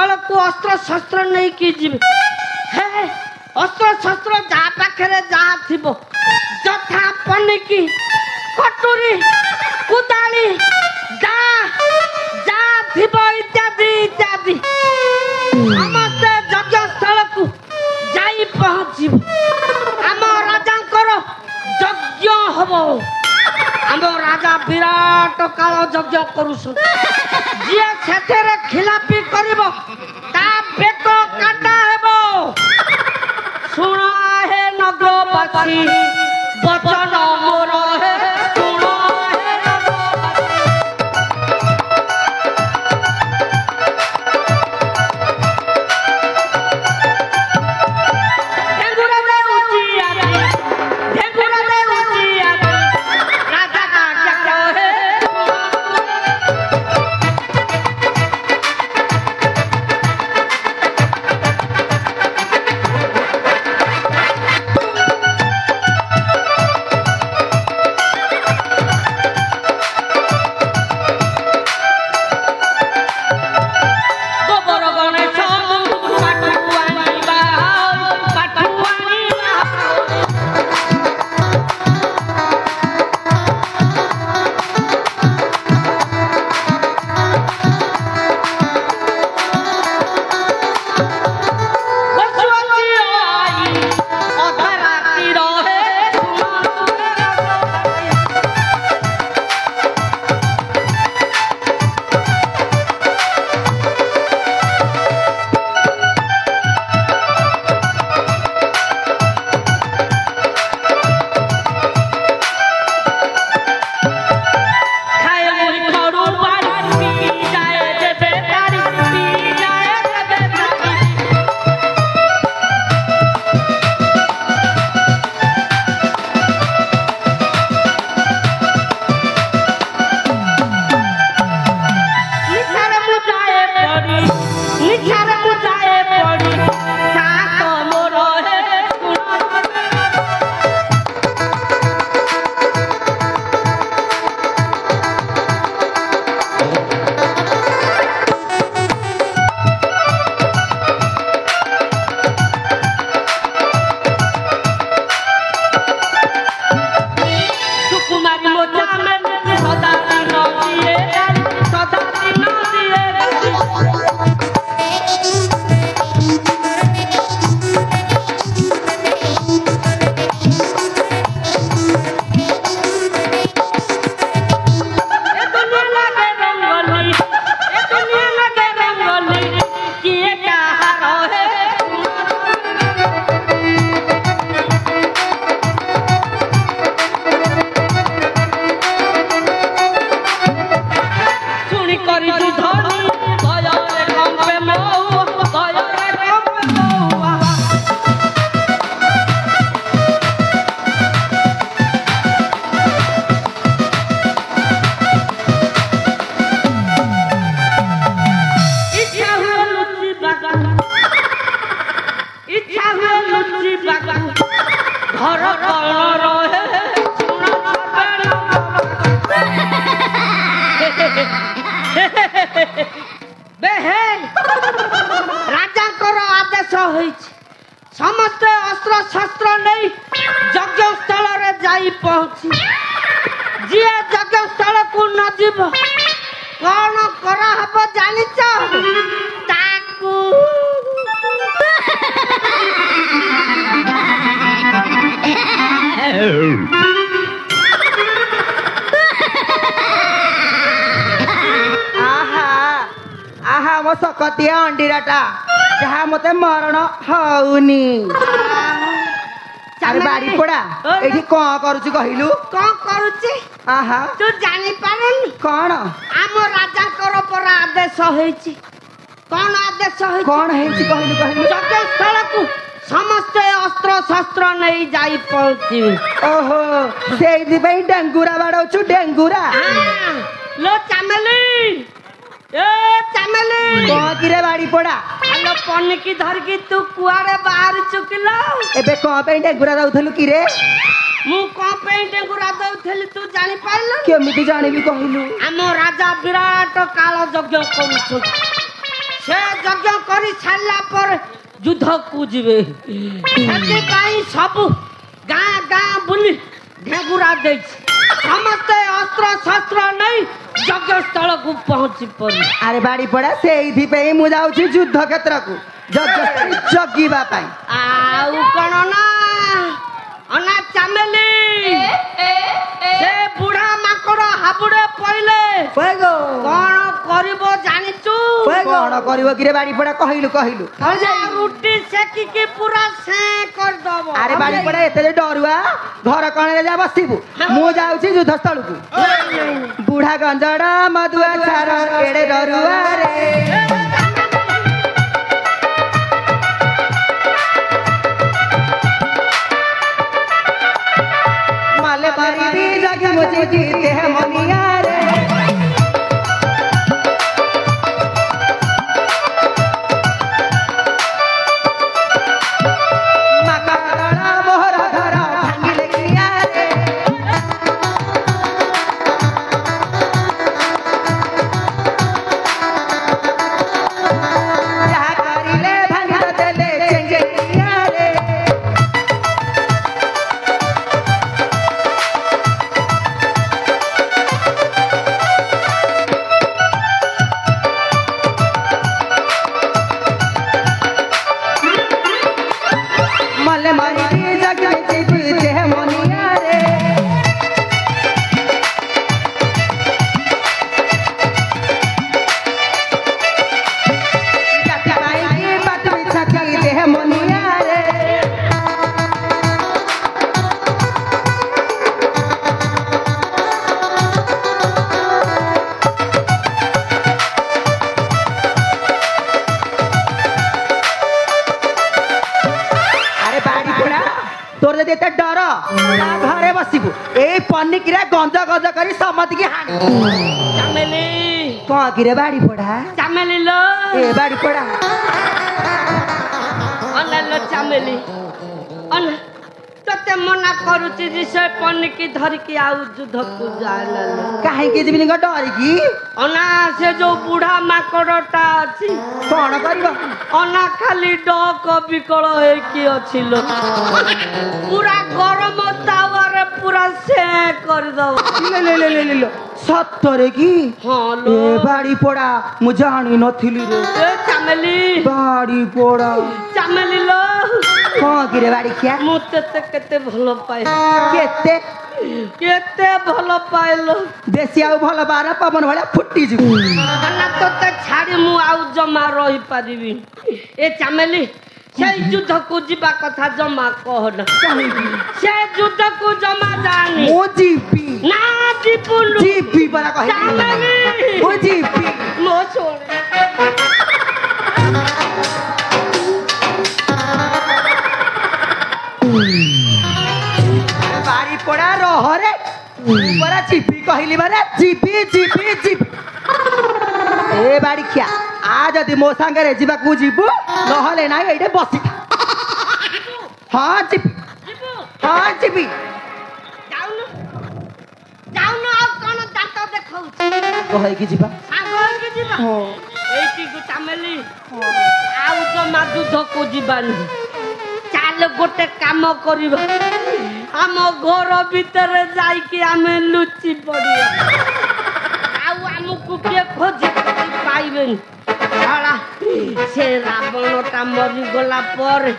स्थल को अस्त्र शस्त्र नहीं की जीव हे अस्त्र शस्त्र जा पाखरे जा थिबो जथा पनिकी कटुरी कुदाली जा जा थिबो इत्यादि इत्यादि समस्त यज्ञ स्थल को जाई पहुंचिबो आम राजांकर यज्ञ हबो आम राजा विराट काल यज्ञ करुस जी सेठेरे खिलापी करिबो ता बेक काटा हेबो सुना हे नगरवासी वचन मोर हे सुना हे समस्त अस्त्र शस्त्र नहीं यज्ञ स्थल रे जाई पहुंची जी यज्ञ स्थल को न जीव कौन करा हब जानिच ताकू आहा आहा मो सकतिया अंडीराटा जहा मते मरण हउनी अरे बाड़ी पड़ा एठी कोन करूची कहिलु कोन करूची आहा तू जानि पारुनी कोन आम राजा कर पर आदेश होईची कोन आदेश होईची कोन हेची कहिलु कहिलु यज्ञ स्थल को समस्त अस्त्र शस्त्र नहीं जाई पहुंची ओहो सेई दिबई डेंगुरा बाडौछु डेंगुरा लो चमेली ए चमेली कोन किरे बाड़ी पड़ा हेलो पन्नी की धर की तू कुआरे बाहर चुकलो एबे कोन पे डेंगुरा दउथलु किरे मु कोन पे डेंगुरा दउथली तू जानि पाइलो केमिति जानिबी कहिलु हम राजा विराट काल यज्ञ करूछु ସେ ଯଜ୍ଞ କରି ସାରିଲା ପରେ ଯୁଦ୍ଧକୁ ଯିବେ ସେଥିପାଇଁ ସବୁ ଗାଁ ଗାଁ ବୁଲି ଢେଗୁରା ଦେଇଛି ସମସ୍ତେ ଅସ୍ତ୍ର ଶସ୍ତ୍ର ନେଇ ଯଜ୍ଞସ୍ଥଳକୁ ପହଞ୍ଚି ପଡିଲେ। ଆରେ ବାଡ଼ି ପଡ଼ା ସେଇଥିପାଇଁ ମୁଁ ଯାଉଛି ଯୁଦ୍ଧ କ୍ଷେତ୍ରକୁ ଯଜ୍ଞସ୍ଥଳୀ ଜଗିବା ପାଇଁ। ଆଉ କଣ ନା ଅନା ଚାମେଲି ସେ ବୁଢା ମାଙ୍କଡ ହାବୁଡେ ପଇଲେ କଣ କରିବ ଜାଣିଛୁ? କଣ କରିବ କିରେ ବାଡ଼ି ପଡ଼ା କହିଲୁ କହିଲୁ। ରୁଟି ସେକିକି ପୁରା ସେ କରିଦବ। ଆରେ ବାଡ଼ି ପଡ଼ା ଏତେ ଡରୁଆ ଘର କଣରେ ଯା ବସିବୁ ମୁଁ ଯାଉଛି ଯୁଦ୍ଧସ୍ଥଳକୁ। ବୁଢା ଗଞ୍ଜଡ ମଧୁଆ ଛାର ଏଡେ ଡରୁଆ ରେ ମାଲେ ମାରିବି ଜଗି ମୁଜିବି ଦେହ ମନିଆରେ ମାକଡ ମୋହର ଧର ଭାଙ୍ଗିଲେ କିଆରେ ଯାହା କରିଲେ ଭାଙ୍ଗି ଦେଲେ ଚେଙ୍ଗେ କିଆରେ मले मारी जग देह मोनिया रे जाता भाई बात बिछा की देह मोनिया रे अरे बाड़ी पड़ा तोर जदि एते डर घरे बसिबु एई पनिकिरा गंज गंज करी समति की हानि ଚାମେଲି कौन किरे बाड़ी पड़ा ଚାମେଲି ଲୋ ए बाड़ी पड़ा ଅନା ଲୋ ଚାମେଲି ଅନା ତତେ ମନା କରୁଛି ଯେ ସେ ପନିକି ଧରିକି ଆଉ ଯୁଦ୍ଧକୁ ଯାଆନା ଲୋ। काहे के जिबिनी को डरी की ଅନା ସେ ଯୋଉ ବୁଢା ମାଙ୍କଡଟା ଅଛି कौन करिवो ଅନା ଖାଲି ଡକ ବିକଳ ହେଇକି ଅଛି ଲୋ ପୁରା ଗରମ ତାୱାରେ ପୁରା ସେ କରିଦବ। ले ले ले ले लो सत्तरे की ହଁ ଲୋ ए बाड़ी पड़ा मु जानी नथिली रे ଏ ଚାମେଲି बाड़ी पड़ा ଚାମେଲି ଲୋ कौन किरे बाड़ी क्या ମୁଁ ତତେ କେତେ ଭଲ ପାଏ केते କେତେ ଭଲ ପାଇଲ बेसी आउ भल बार पवन भलिया फुटी जिबु ନା ତତେ ଛାଡ଼ି ମୁଁ ଆଉ ଜମା ରହିପାରିବି। ଏ ଚାମେଲି ସେଇ ଯୁଦ୍ଧକୁ ଯିବା କଥା ଜମା କହନା ସେ ଯୁଦ୍ଧକୁ ଜମା ଯାଆନି मु जीपी ନା ଯିବୁନୁ जीपी बड़ा कहि ଚାମେଲି मु जीपी ମୋ ଛୋଡ଼େ बाड़ी पड़ा रहरे बड़ा जीपी कहली माने जीपी जीपी जीपी ए बाड़ी क्या आ जदि मो संगे जीवा को जीबु नहले नाही एडे बसी हां जीपी ଯିବୁ हां जीपी ଯାଉନୁ ଯାଉନୁ ଆଉ କଣ ଦାନ୍ତ ଦେଖାଉଛି कहै की जीवा ସାଙ୍ଗ ହେଇକି ଯିବା हो ଏଇଠିକୁ ଚାମେଲି ଆଉ ଜମା ଯୁଦ୍ଧକୁ ଯିବାନି ଚାଲ ଗୋଟେ କାମ କରିବା ଆମ ଘର ଭିତରେ ଯାଇକି ଆମେ ଲୁଚି ପଡ଼ିବା ଆଉ ଆମକୁ କିଏ ଖୋଜି ପାଇବେନି। ଶଳା ସେ ରାବଣଟା ମରିଗଲା ପରେ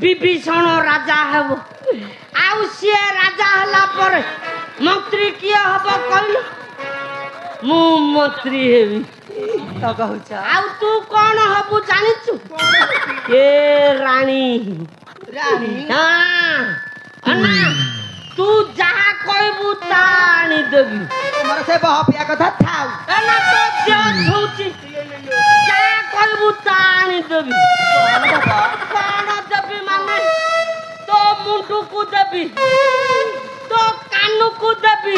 ବିଭୀଷଣ ରାଜା ହେବ ଆଉ ସିଏ ରାଜା ହେଲା ପରେ ମନ୍ତ୍ରୀ କିଏ ହବ କହିଲ? ମୁଁ ମନ୍ତ୍ରୀ ହେବି। तो कहूछ ଆଉ ତୁ କଣ ହବୁ ଜାଣିଛୁ? ଏ ରାଣୀ रानी ହଁ ଅନା ତୁ ଯାହା କହିବୁ ତା ଆଣିଦେବି। मोर से बहपिया कथा थाउ ଏନା ତ ଦେହ ଛଉଛି ଯାହା କହିବୁ ତା ଆଣିଦେବି। କଣ ଦେବି ମାନେ ତୋ ମୁଣ୍ଡକୁ ଦେବି ତୋ କାନକୁ ଦେବି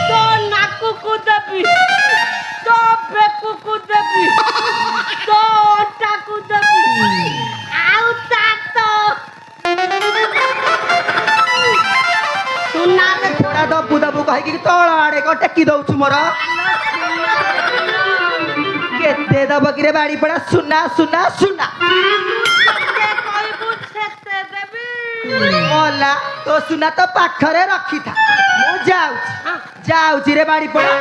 ତୋ ନାକକୁ ଦେବି ତୋ ବେକକୁ ଦେବି ତୋ ଅଣ୍ଟାକୁ ଦେବି ଆଉ ତା ତ ସୁନାରେ थोड़ा दबु दबु कहि की तोळ आड़े को टेकी दउछु मोर केते দে দব কিরে বাড়ি পড়া সুনা সুনা সুনা ଯେତେ କହିବୁ ସେତେ ଦେବି। ମଲା ତୋ ସୁନା ତ ପାଖରେ ରଖିଥା ମୁଁ ଯାଉଛି ରେ ବାଡି ପଡା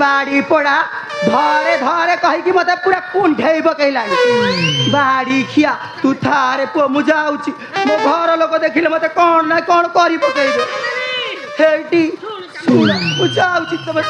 बाड़ी पड़ा धरे धरे कहीकि मत पूरा कुंठे पकईलानी बाड़ी खिया तू थारे पुओ मु जाऊची मो घर लोक देखिले मते कौन ना कौन करी पकईबे हेटी सुना मु जाऊची तबे